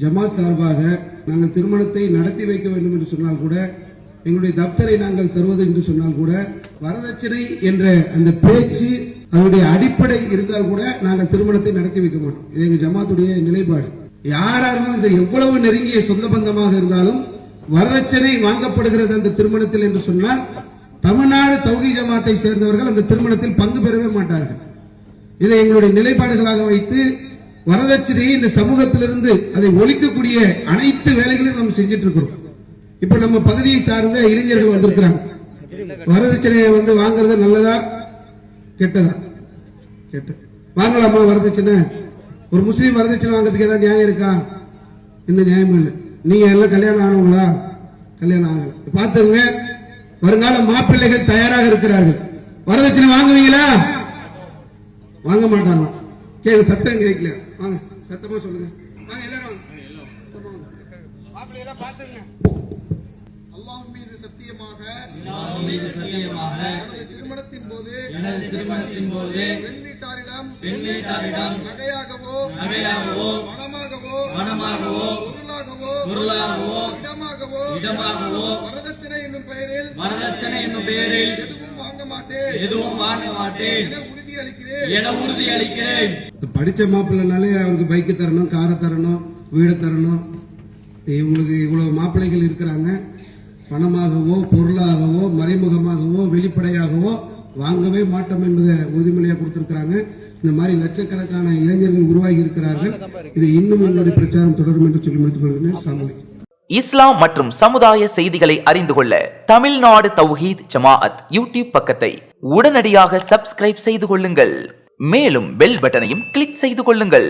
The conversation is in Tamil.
ஜமாத் சார்பாக நாங்கள் திருமணத்தை நடத்தி வைக்க வேண்டும் என்று சொன்னால் கூட, எங்களுடைய தப்தரை நாங்கள் தருவது என்று சொன்னால் கூட, வரதட்சணை என்ற அந்த பேச்சு அதனுடைய அடிப்படை இருந்தால் கூட நாங்கள் திருமணத்தை நடத்தி வைக்க மாட்டோம். இது எங்க ஜமாத்துடைய நிலைப்பாடு. யாரா இருந்தாலும் சரி, எவ்வளவு நெருங்கிய சொந்த பந்தமாக இருந்தாலும் வரதட்சணை வாங்கப்படுகிறது அந்த திருமணத்தில் என்று சொன்னால், தமிழ்நாடு தௌஹீத் ஜமாத்தை சேர்ந்தவர்கள் அந்த திருமணத்தில் பங்கு பெறவே மாட்டார்கள். இதை எங்களுடைய நிலைப்பாடுகளாக வைத்து வரதட்சணையை இந்த சமூகத்திலிருந்து அதை ஒழிக்கக்கூடிய அனைத்து வேலைகளையும் நம்ம செஞ்சிட்டு இருக்கிறோம். இப்ப நம்ம பகுதியை சார்ந்த இளைஞர்கள் வந்திருக்கிறாங்க. வரதட்சணையை வாங்குறது நல்லதா கெட்டதா? கெட்ட. வாங்கலாமா வரதட்சணை? ஒரு முஸ்லீம் வரதட்சணை வாங்குறதுக்கு ஏதாவது நியாயம் இருக்கா? இந்த நியாயம் இல்லை. நீங்க எல்லாம் கல்யாணம் ஆனவங்களா? கல்யாணம் ஆகல. பாத்துங்க, வருங்கால மாப்பிள்ளைகள் தயாராக இருக்கிறார்கள். வரதட்சணை வாங்குவீங்களா? வாங்க மாட்டாங்க. கேளு, சத்தம் கேட்கல. வாங்க, சத்தமா சொல்லுங்க. வாங்க எல்லாரும் மாப்பிள்ளை எல்லாம் பாத்துங்க. அல்லாஹ் மீது சத்தியமாக எனது திருமணத்தின் போது பெண் வீட்டாரிடம் நகையாகவோ பணமாகவோ பொருளாகவோ இடமாகவோ வரதட்சணை என்னும் பெயரில் எதுவும் வாங்க மாட்டேன் என உறுதி அளிக்கிறேன். படிச்ச மாப்பிள்ளைனாலே அவருக்கு பைக்கு தரணும், காரை தரணும், வீடு தரணும். இவங்களுக்கு இவ்வளவு மாப்பிள்ளைகள் இருக்கிறாங்க. பணமாகவோ பொருளாகவோ மறைமுகமாகவோ வெளிப்படையாகவோ வாங்கவே மாட்டோம் என்பதை உறுதிமொழியாக கொடுத்திருக்கிறாங்க. இந்த மாதிரி லட்சக்கணக்கான இளைஞர்கள் உருவாகி இருக்கிறார்கள். இது இன்னும் எங்களுடைய பிரச்சாரம் தொடரும் என்று சொல்லி முடித்துக் கொள்கிறேன். இஸ்லாம் மற்றும் சமுதாய செய்திகளை அறிந்து கொள்ள தமிழ்நாடு தௌஹீத் ஜமாஅத் யூடியூப் பக்கத்தை உடனடியாக சப்ஸ்கிரைப் செய்து கொள்ளுங்கள். மேலும் பெல் பட்டனையும் கிளிக் செய்து கொள்ளுங்கள்.